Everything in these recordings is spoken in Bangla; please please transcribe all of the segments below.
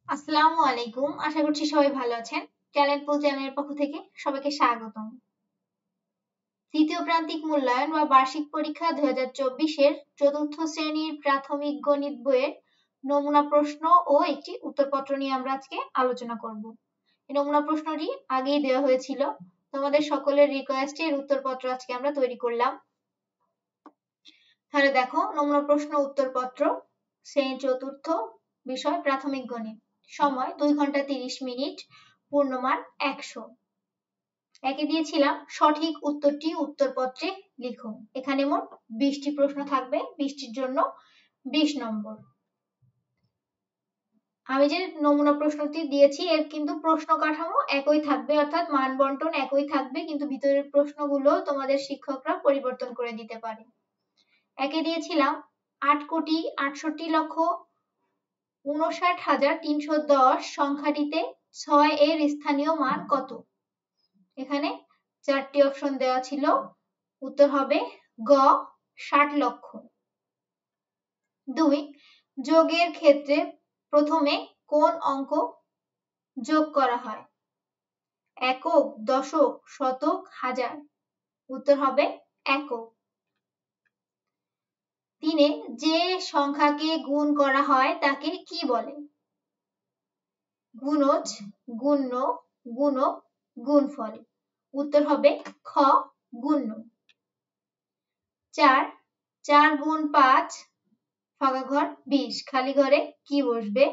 আসসালামু আলাইকুম, আশা করছি সবাই ভালো আছেন। ট্যালেন্ট পুল চ্যানেলের পক্ষ থেকে সবাইকে স্বাগতম। তৃতীয় প্রান্তিক মূল্যায়ন বা বার্ষিক পরীক্ষা 2024-এর চতুর্থ শ্রেণীর প্রাথমিক গণিত বইয়ের নমুনা প্রশ্ন ও একটি উত্তরপত্র নিয়ে আমরা আজকে আলোচনা করব। এই নমুনা প্রশ্নটি আগেই দেওয়া হয়েছিল, তোমাদের সকলের রিকোয়েস্টে এর উত্তরপত্র আজকে আমরা তৈরি করলাম। তাহলে দেখো, নমুনা প্রশ্ন উত্তরপত্র, শ্রেণী চতুর্থ, বিষয় প্রাথমিক গণিত, সময় 2 ঘন্টা 30 মিনিট, পূর্ণমান 100। একে দিয়েছিলাম সঠিক উত্তরটি উত্তরপত্রে লিখো। এখানে মোট 20টি প্রশ্ন থাকবে, 20টির জন্য 20 নম্বর। আমি যে নমুনা প্রশ্নটি দিয়েছি এর কিন্তু প্রশ্ন কাঠামো একই থাকবে, অর্থাৎ মান বন্টন একই থাকবে, কিন্তু ভিতরের প্রশ্নগুলো তোমাদের শিক্ষকরা পরিবর্তন করে দিতে পারে। একে দিয়েছিলাম 8,68,59,310 সংখ্যাটিতে 6 এর স্থানীয় মান কত? এখানে 4টি অপশন দেওয়া ছিল, উত্তর হবে গ 60 লক্ষ। 2, যোগের ক্ষেত্রে প্রথমে কোন অঙ্ক যোগ করা হয়? একক, দশক, শতক, হাজার? উত্তর হবে একক। 3, যে সংখ্যাকে গুণ করা হয় তাকে কি বলে? গুণজ, গুণ্য, গুণক, গুণফল? উত্তর হবে খ গুণ্য। 4, 4 গুণ 5 ফাঁকা ঘর 20 খালি ঘরে কি বসবে?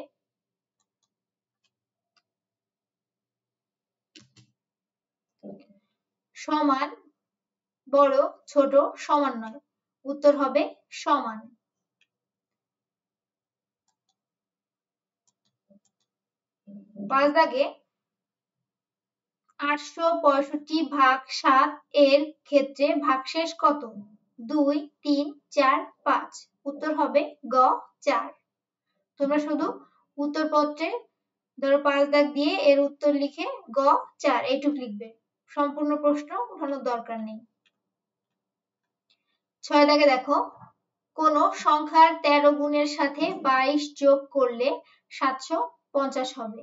সমান, বড়, ছোট, সমান নয়? উত্তর হবে সমান। 5 দাগে 865 ভাগ 7 এর ক্ষেত্রে ভাগশেষ কত? 2, 3, 4, 5? উত্তর হবে গ 4। তোমরা শুধু উত্তরপত্রে ধরো 5 দাগ দিয়ে এর উত্তর লিখে গ 4 এইটুক লিখবে, সম্পূর্ণ প্রশ্ন উঠানোর দরকার নেই। 6 দাগে দেখো, কোন সংখ্যার 13 গুণের সাথে 22 যোগ করলে 750 হবে?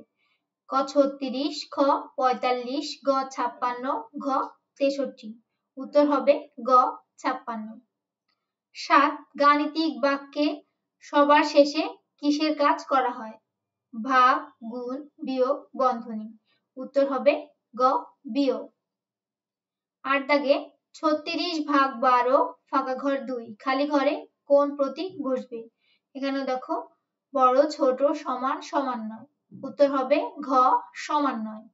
ক 36, খ 45, গ 56, ঘ 63? উত্তর হবে গ 56। 7, গাণিতিক বাক্যে সবার শেষে কিসের কাজ করা হয়? ভাগ, গুণ, বিয়োগ, বন্ধনী? উত্তর হবে গ বিয়োগ। 8 দাগে 36 ভাগ 12 ফাঁকা ঘর 2 খালি ঘরে কোন প্রতীক বসবে? এখানে দেখো বড়, ছোট, সমান, সমান নয়? উত্তর হবে ঘ সমান নয়।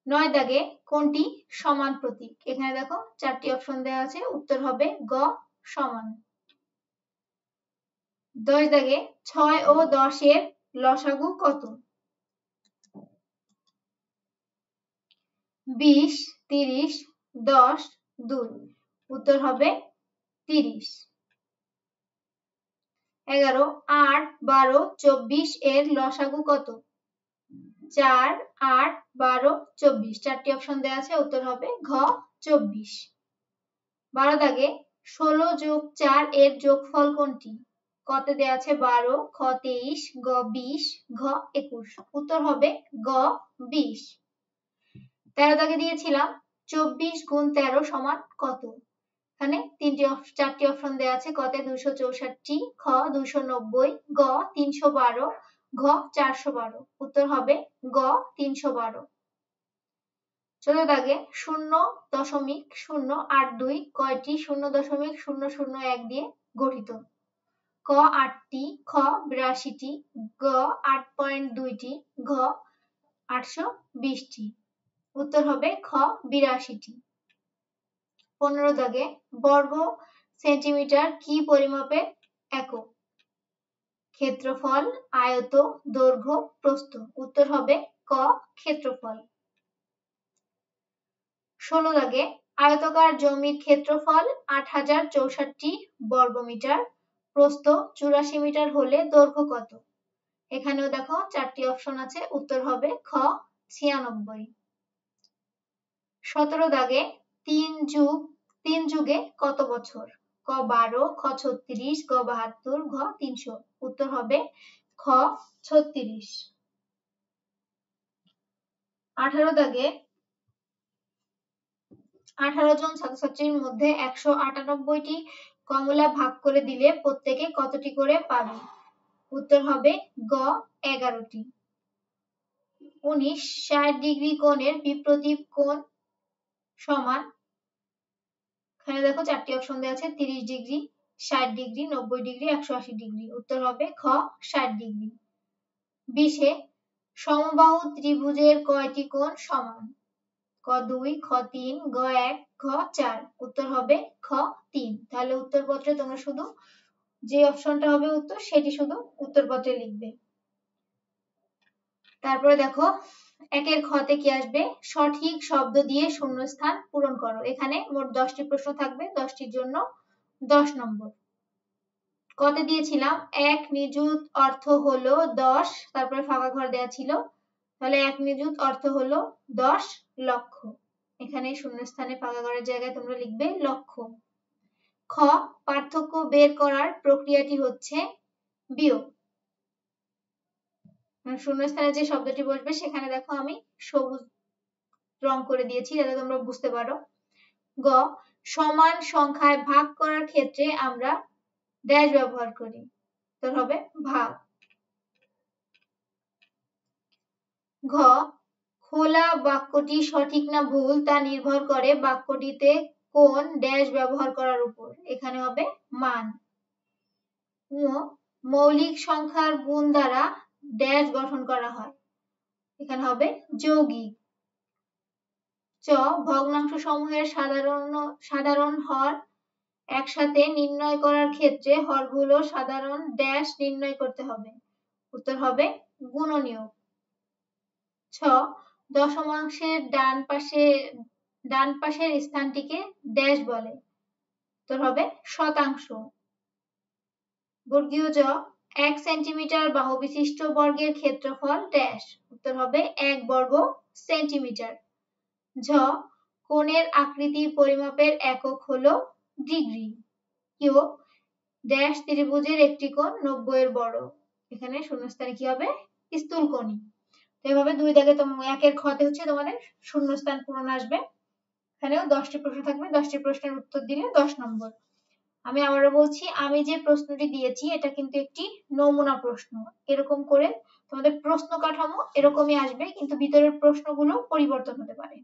9 দাগে কোনটি সমান প্রতীক? এখানে দেখো 4টি অপশন দেওয়া আছে, উত্তর হবে গ সমান। 10 দাগে 6 ও 10 এর লসাগু কত? 20, 30, 10, 2? উত্তর হবে 30। 11, 8, 12, 24 এর লসাগু কত? 4, 8, 12, 24? 4টি অপশন দেওয়া আছে, উত্তর হবে ঘ 24। 12 দাগে 16 যোগ 4 এর যোগফল কোনটি? কতে দেওয়া আছে 12, খ 23, গ 20, ঘ 21? উত্তর হবে গ 20। 13 দাগে দিয়েছিলাম 24 গুণ 13 সমান কত? এখানে 4টি অপশন দেওয়া আছে, কতে 264, খ 290, গ 312, ঘ 412? উত্তর হবে গ 312। 14 দাগে 0.082 কয়টি 0.001 দিয়ে গঠিত? ক 8টি, খ 82টি, গ 8.2টি, ঘ 820টি? উত্তর হবে খ 82টি। 15 দাগে বর্গ সেন্টিমিটার কি পরিমাপের একক? ক্ষেত্রফল, আয়ত, দৈর্ঘ্য, প্রস্থ? উত্তর হবে ক ক্ষেত্রফল। 16 দাগে আয়তকার জমির ক্ষেত্রফল 8064 বর্গমিটার, প্রস্থ 84 মিটার হলে দৈর্ঘ্য কত? এখানেও দেখো 4টি অপশন আছে, উত্তর হবে খ 96। 17 দাগে 3 যুগে কত বছর? ক 12, খ 36, গ 72, ঘ 300? উত্তর হবে খ 36। 18 দাগে 18 জন ছাত্রছাত্রীর মধ্যে 198টি কমলা ভাগ করে দিলে প্রত্যেকে কতটি করে পাবে? উত্তর হবে গ 11টি। 19 60 ডিগ্রি কোণের বিপরীত কোণ সমান, এখানে দেখো চারটি অপশন দেওয়া আছে 30 ডিগ্রি, 60 ডিগ্রি, 90 ডিগ্রি, 180 ডিগ্রি। উত্তর হবে খ 60 ডিগ্রি। 20 সমবাহু ত্রিভুজের কয়টি কোণ সমান? ক 2, খ 3, গ 1, ঘ 4। উত্তর হবে খ 3। তাহলে উত্তরপত্রে তোমরা শুধু যে অপশনটা হবে উত্তর সেটি শুধু উত্তরপত্রে লিখবে। তারপরে দেখো একের খতে কি আসবে? সঠিক শব্দ দিয়ে শূন্যস্থান পূরণ করো। এখানে মোট 10টি প্রশ্ন থাকবে, 10টির জন্য 10 নম্বর। কতে দিয়েছিলাম 1 নিযুত অর্থ হলো 10, তারপরে ফাঁকা ঘর দেওয়া ছিল, তাহলে 1 নিযুত অর্থ হলো 10 লক্ষ। এখানে শূন্যস্থানে ফাঁকা ঘরের জায়গায় তোমরা লিখবে লক্ষ। খ পার্থক্য বের করার প্রক্রিয়াটি হচ্ছে বিয়োগ। শূন্যস্থানে যে শব্দটি বসবে সেখানে দেখো আমি সবুজ রং করে দিয়েছি যাতে তোমরা বুঝতে পারো। গ সমান সংখ্যায় ভাগ করার ক্ষেত্রে আমরা ড্যাশ ব্যবহার করি। উত্তর হবে ভাগ। ঘ খোলা বাক্যটি সঠিক না ভুল তা নির্ভর করে বাক্যটিতে কোন ড্যাশ ব্যবহার করার উপর। এখানে হবে মান। মৌলিক সংখ্যার গুণ দ্বারা ড্যাশ গঠন করা হয়। এখানে হবে যৌগিক। চ ভগ্নাংশ সমূহের সাধারণ হর একসাথে নির্ণয় করার ক্ষেত্রে হরগুলো সাধারণ ড্যাশ নির্ণয় করতে হবে। উত্তর হবে গুণনীয়ক। ছ দশমাংশের ডান পাশের স্থানটিকে ড্যাশ বলে। উত্তর হবে শতাংশ। বর্গীয় জ 1 সেন্টিমিটার বাহু বিশিষ্ট বর্গের ক্ষেত্রফল ড্যাশ। উত্তর হবে 1 বর্গ সেন্টিমিটার। ঝ কোণের আকৃতি পরিমাপের একক হলো ডিগ্রি। কিউ ড্যাশ ত্রিভুজের একটি কোণ 90 এর বড়। এখানে শূন্যস্থানে কি হবে? স্থূলকোণী। এভাবে দুই দাগে একের খতে হচ্ছে তোমাদের শূন্যস্থান পূরণ আসবে। এখানেও 10টি প্রশ্ন থাকবে, 10টি প্রশ্নের উত্তর দিলে 10 নম্বর। আমি আবারও বলছি, আমি যে প্রশ্নটি দিয়েছি এটা কিন্তু একটি নমুনা প্রশ্ন। এরকম করে তোমাদের প্রশ্ন কাঠামো এরকমই আসবে, কিন্তু ভিতরের প্রশ্নগুলো পরিবর্তন হতে পারে।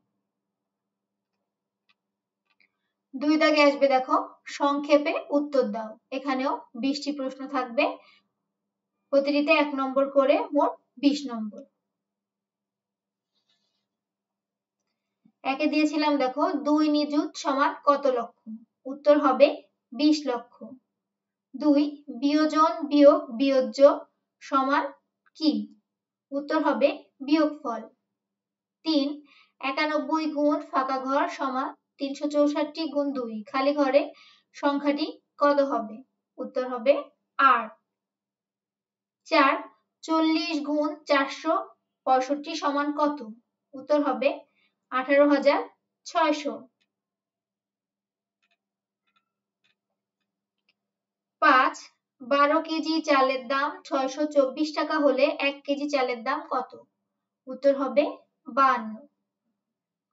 দুই দাগে আসবে দেখো সংক্ষেপে উত্তর দাও। এখানেও 20টি প্রশ্ন থাকবে, প্রতিটিতে 1 নম্বর করে, মোট 20 নম্বর। একে দিয়েছিলাম দেখো 2 নিযুত সমান কত লক্ষ? উত্তর হবে 20 লক্ষ। 2 বিয়োজন বিয়োগ বিয়োজ্য সমান কি? উত্তর হবে বিয়োগফল। 3 91 গুণ ফাঁকা ঘর সমান 364 গুণ 2, খালি ঘরে সংখ্যাটি কত হবে? উত্তর হবে 8। 4 40 গুণ 465 সমান কত? উত্তর হবে 18,600। 5 12 কেজি চালের দাম 624 টাকা হলে 1 কেজি চালের দাম কত? উত্তর হবে 52।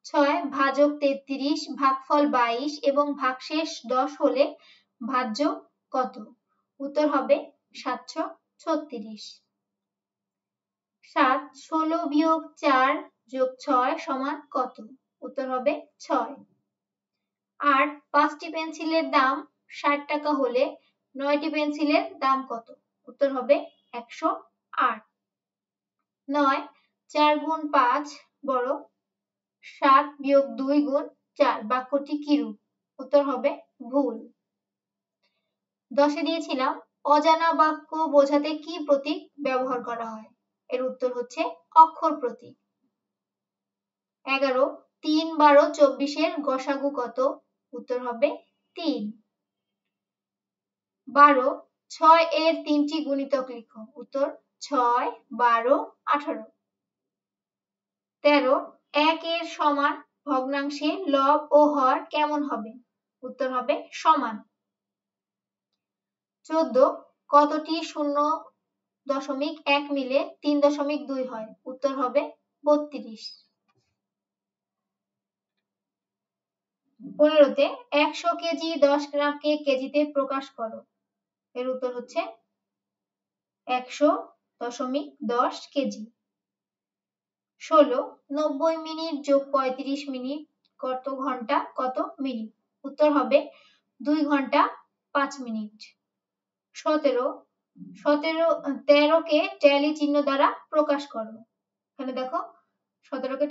6 ভাজক 33 ভাগফল 22 এবং ভাগশেষ 10 হলে ভাজ্য কত? উত্তর হবে 736। 7 16 বিয়োগ 4 যোগ 6 সমান কত? উত্তর হবে 6। 8 5টি পেন্সিলের দাম 60 টাকা হলে 9টি পেন্সিলের দাম কত? উত্তর হবে 108। 9 4 গুণ 5 বড় 7 বিয়োগ 2 গুণ 4, বাক্যটি কি রূপ? উত্তর হবে ভুল। 10 দিয়েছিলাম অজানা বাক্য বোঝাতে কি প্রতীক ব্যবহার করা হয়? এর উত্তর হচ্ছে অক্ষর প্রতীক। 11 3 12 24 এর গসাগু কত? উত্তর হবে 3। 12 6 এর 3টি গুণিতক লিখো। উত্তর 6 12 18। 13 1 এর সমান ভগ্নাংশে লব ও হর কেমন হবে? উত্তর হবে সমান। 14 কতটি শূন্য 3.1 মিলে 3.2 হয়, উত্তর হবে 32। 15তে 100 কেজি 10 গ্রামকে কেজিতে প্রকাশ করো, এর উত্তর হচ্ছে 100.10 কেজি। 16 90 মিনিট যোগ 35 মিনিট কত ঘন্টা কত মিনিট, উত্তর হবে 2 ঘন্টা 5 মিনিট। 13কে ট্যালি চিহ্ন দ্বারা প্রকাশ করো, এখানে দেখো 17কে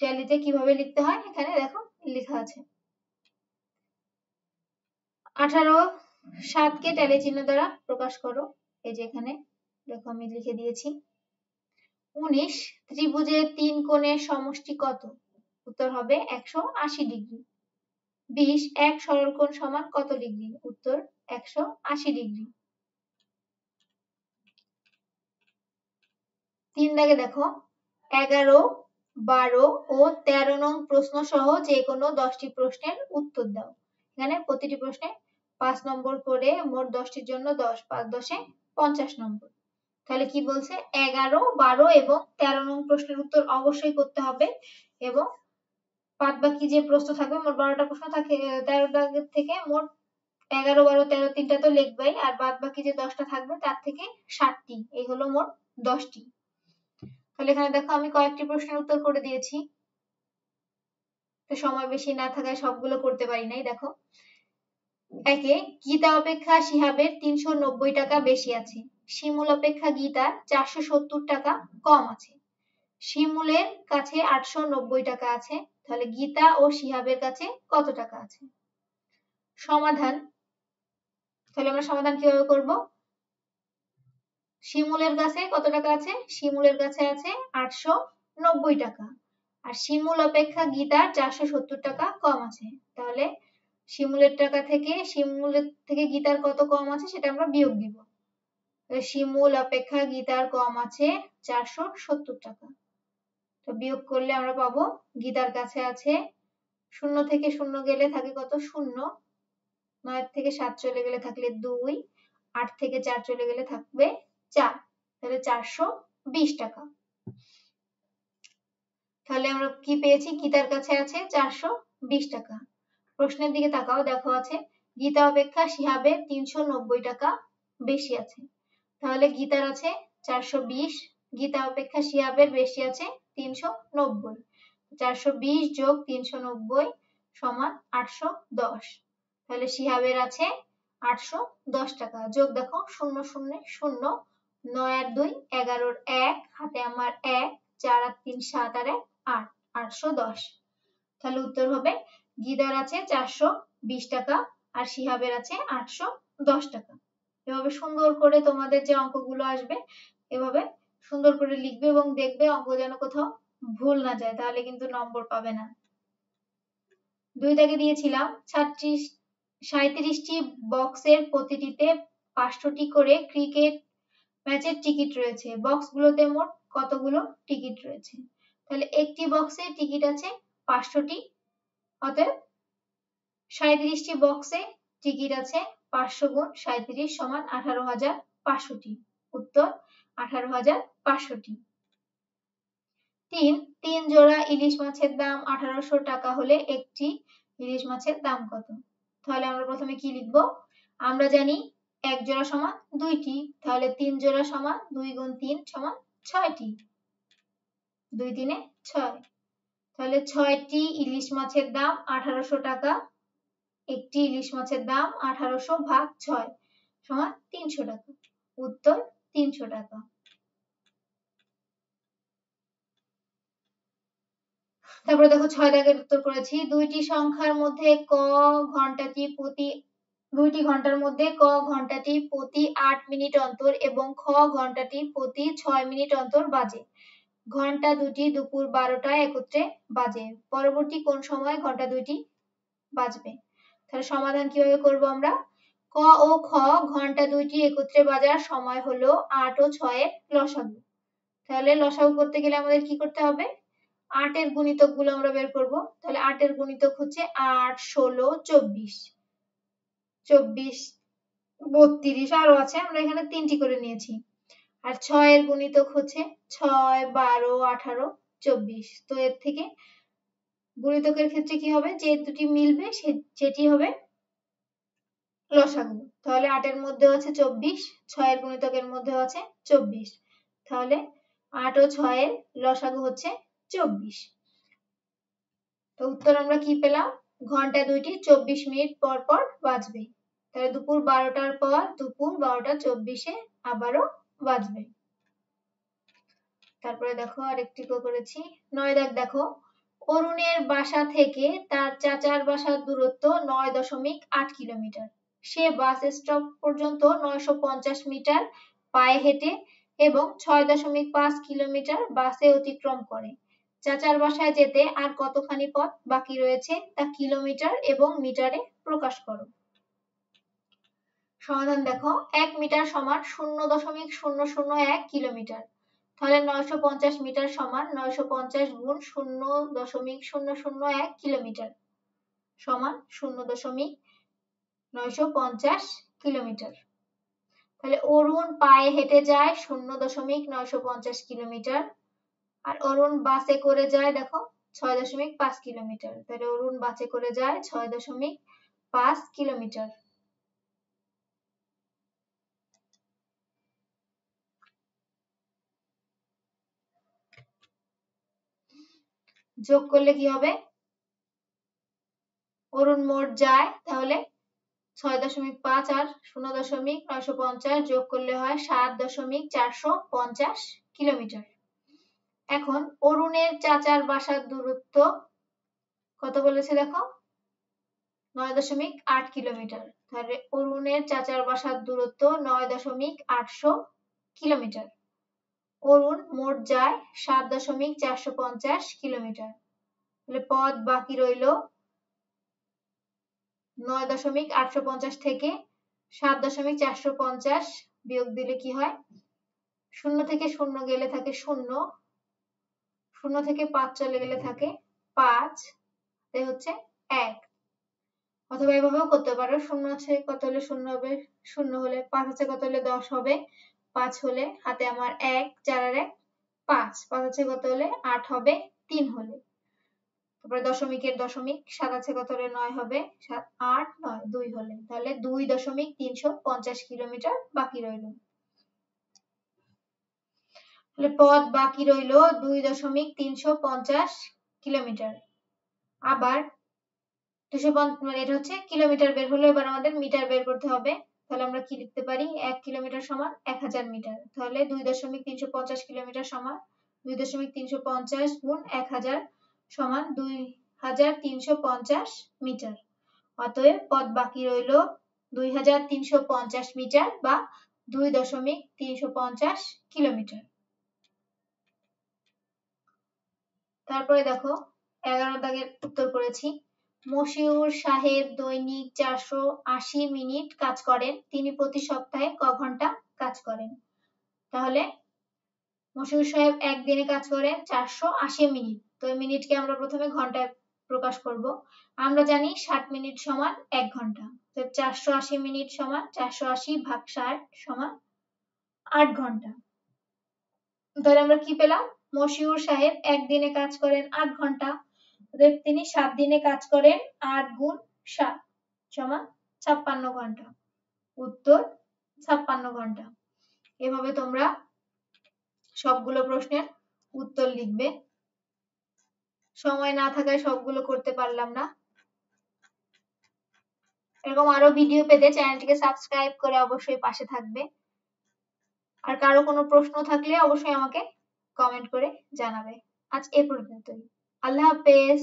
ট্যালিতে কিভাবে লিখতে হয় এখানে দেখো লেখা আছে। 18 7কে ট্যালি চিহ্ন দ্বারা প্রকাশ করো, এই যে এখানে দেখো আমি লিখে দিয়েছি। 19 ত্রিভুজের 3 কোণের সমষ্টি কত, উত্তর হবে 180 ডিগ্রি। 20 এক সরলকোণ সমান কত ডিগ্রি, উত্তর 180 ডিগ্রি। 3 দাগে দেখো 11 12 ও 13 নং প্রশ্ন সহ যে কোনো 10টি প্রশ্নের উত্তর দাও, এখানে প্রতিটি প্রশ্নে 5 নম্বর করে, মোট 10টির জন্য 10, 5 10 50 নম্বর। তাহলে কি বলছে 11 12 এবং 13 নং প্রশ্নের উত্তর অবশ্যই করতে হবে, এবং বাদ বাকি যে প্রশ্ন থাকবে, মোট 12টা প্রশ্ন থাকে, 13টা থেকে মোট 11 12 13 তিনটা তো লিখবেই, আর বাদ বাকি যে 10টা থাকবে তার থেকে 60টি, এই হলো মোট 10টি। তাহলে এখানে দেখো আমি কয়েকটি প্রশ্নের উত্তর করে দিয়েছি, তো সময় বেশি না থাকায় সবগুলো করতে পারি নাই। দেখো একে গীতা অপেক্ষা শিহাবের 390 টাকা বেশি আছে, শিমুল অপেক্ষা গীতার 470 টাকা কম আছে, শিমুলের কাছে 890 টাকা আছে, তাহলে গীতা ও শিহাবের কাছে কত টাকা আছে। সমাধান, তাহলে আমরা সমাধান কিভাবে করব, শিমুলের কাছে কত টাকা আছে, শিমুলের কাছে আছে 890 টাকা, আর শিমুল অপেক্ষা গীতার 470 টাকা কম আছে, তাহলে শিমুলের থেকে গীতার কত কম আছে সেটা আমরা বিয়োগ দিব। শিমুল অপেক্ষা গীতার কম আছে 470 টাকা, তো বিয়োগ করলে আমরা পাবো গীতার কাছে আছে, 0 থেকে 0 গেলে থাকে কত 0, 9 থেকে 7 চলে গেলে থাকলে 2, 8 থেকে 4 চলে গেলে থাকবে 4, তাহলে 420 টাকা। তাহলে আমরা কি পেয়েছি, গীতার কাছে আছে 420 টাকা। প্রশ্নের দিকে তাকাও, দেখো আছে গীতা অপেক্ষা শিহাবের 390 টাকা বেশি আছে, তাহলে গীতার আছে 420, গীতা অপেক্ষা শিহাবের বেশি আছে 390, 420 যোগ 390 সমান 810, তাহলে শিহাবের আছে 810 টাকা। যোগ দেখো 0 0 0, 9 আর 2 11, 1 হাতে আমার 1, 4 আর 3 7 আর 1 8, 810। তাহলে উত্তর হবে গীতার আছে 420 টাকা আর শিহাবের আছে 810 টাকা। এভাবে সুন্দর করে তোমাদের যে অঙ্কগুলো আসবে এভাবে সুন্দর করে লিখবে এবং দেখবে অঙ্ক যেন কোথাও ভুল না যায়, তাহলে কিন্তু নম্বর পাবে না। 2 দাগে দিয়েছিলাম 37টি বক্সের প্রতিটিতে 500টি করে ক্রিকেট ম্যাচের টিকিট রয়েছে, বক্সগুলোতে মোট কতগুলো টিকিট রয়েছে, তাহলে একটি বক্সে টিকিট আছে 500টি, অতএব 37টি বক্সে টিকিট আছে 500 গুণ 37 সমান 18,500টি, উত্তর 18,500টি। 3 জোড়া ইলিশ মাছের দাম 1800 টাকা হলে একটি ইলিশ মাছের দাম কত, তাহলে আমরা প্রথমে কি লিখব, আমরা জানি 1 জোড়া সমান 2টি, তাহলে 3 জোড়া সমান 2 গুণ 3 সমান 6টি, 2 3 6, তাহলে 6টি ইলিশ মাছের দাম 1800 টাকা, একটি ইলিশ মাছের দাম 1800 ভাগ 6 সমান 300 টাকা, উত্তর 300 টাকা। তারপরে দেখো 6 দাগের উত্তর করেছি, দুইটি সংখ্যার মধ্যে দুইটি ঘন্টার মধ্যে ক ঘন্টাটি প্রতি 8 মিনিট অন্তর এবং খ ঘন্টাটি প্রতি 6 মিনিট অন্তর বাজে, ঘন্টা দুটি দুপুর 12টায় একত্রে বাজে, পরবর্তী কোন সময় ঘন্টা দুইটি বাজবে। তাহলে সমাধান কিভাবে করব আমরা, ক ও খ ঘন্টা দুইটি একত্রে বাজার সময় হলো 8 ও 6 এর লসাগু, তাহলে লসাগু করতে গেলে আমাদের কি করতে হবে, 8 এর গুণিতক গুলো আমরা বের করব, তাহলে 8 এর গুণিতক হচ্ছে 8 16 24, 24 32 আরো আছে, আমরা এখানে 3টি করে নিয়েছি, আর 6 এর গুণিতক হচ্ছে 6, 12, 18, 24। তো এর থেকে গুণিতকের ক্ষেত্রে কি হবে, যে দুটি মিলবে সেটি হবে লসাগু। তাহলে 8 এর মধ্যে আছে 24, 6 এর গুণিতকের মধ্যে আছে 24। তাহলে 8 ও 6 এর লসাগু হচ্ছে 24। তো উত্তর আমরা কি পেলাম, ঘন্টা দুইটি 24 মিনিট পর পর বাজবে। তাহলে দুপুর 12টার পর দুপুর 12:24 আবারও বাজবে। তারপরে দেখো আরেকটি করেছি 9 দাগ দেখো, অরুণের বাসা থেকে তার চাচার বাসার দূরত্ব 9.8 কিলোমিটার। সে বাস স্টপ পর্যন্ত 950 মিটার পায়ে হেঁটে এবং 6.5 কিলোমিটার বাসে অতিক্রম করে। চাচার বাসায় যেতে আর কতখানি পথ বাকি রয়েছে তা কিলোমিটার এবং মিটারে প্রকাশ করো। সমাধান দেখো, 1 মিটার সমান 0.001 কিলোমিটার। তাহলে 950 মিটার সমান 950 গুণ 0.001 কিলোমিটার সমান 0.950 কিলোমিটার। তাহলে অরুণ পায়ে হেঁটে যায় 0.950 কিলোমিটার, আর অরুণ বাসে করে যায় দেখো 6.5 কিলোমিটার। তাহলে অরুণ বাসে করে যায় 6.5 কিলোমিটার। যোগ করলে কি হবে, অরুণ মোট যায় তাহলে 6.5 আর 0.950 যোগ করলে হয় 7.450 কিলোমিটার। এখন অরুণের চাচার বাসার দূরত্ব কত বলেছে দেখো, 9.8 কিলোমিটার। তাহলে অরুণের চাচার বাসার দূরত্ব 9.8 কিলোমিটার। অরুণ মোট যায় 7.450 কিলোমিটার। তাহলে পথ বাকি রইল 9.850 থেকে 7.450 বিয়োগ দিলে কি হয়, 0 থেকে 0 গেলে থাকে 0, 0 থেকে 5 চলে গেলে থাকে 5, তাই হচ্ছে 1। অথবা এভাবেও করতে পারো, 0 আছে কত হলে 0 হবে, 0 হলে 5 আছে কত হলে 10 হবে, 5 হলে হাতে আমার 1, 4 আর 1 5, 5 আছে কত হলে 8 হবে, 3 হলে। তারপরে দশমিকের দশমিক, 7 আছে কত হলে 9 হবে, 7, 8, 9 2 হলে। তাহলে 2.350 কিলোমিটার বাকি রইল। তাহলে পথ বাকি রইল 2.350 কিলোমিটার। আবার 250 মানে এটা হচ্ছে কিলোমিটার বের হলো, এবার আমাদের মিটার বের করতে হবে। তাহলে আমরা কি লিখতে পারি, 1 কিলোমিটার সমান 1000 মিটার। তাহলে 2.350 কিলোমিটার সমান 2.350 গুণ 1000 সমান 2350 মিটার। অতএব পথ বাকি রইল 2350 মিটার বা 2.350 কিলোমিটার। তারপরে দেখো 11 দাগের উত্তর করেছি, মশিউর সাহেব দৈনিক 480 মিনিট কাজ করেন, তিনি প্রতি সপ্তাহে ক ঘন্টা কাজ করেন। তাহলে মশিউর সাহেব একদিনে কাজ করেন 480 মিনিট। তো এই মিনিটকে আমরা প্রথমে ঘন্টায় প্রকাশ করব। আমরা জানি 60 মিনিট সমান 1 ঘন্টা। তো 480 মিনিট সমান 480 ভাগ 60 সমান 8 ঘন্টা। তাহলে আমরা কি পেলাম, মশিউর সাহেব একদিনে কাজ করেন 8 ঘন্টা, তিনি 7 দিনে কাজ করেন 8 গুণ 7 সমান 56 ঘন্টা। উত্তর 56 ঘন্টা। এভাবে তোমরা সবগুলো প্রশ্নের উত্তর লিখবে। সময় না থাকায় সবগুলো করতে পারলাম না। এরকম আরো ভিডিও পেতে চ্যানেলটিকে সাবস্ক্রাইব করে অবশ্যই পাশে থাকবে। আর কারো কোনো প্রশ্ন থাকলে অবশ্যই আমাকে কমেন্ট করে জানাবে। আজ এ পর্যন্তই। আল্লাহ হাফেজ।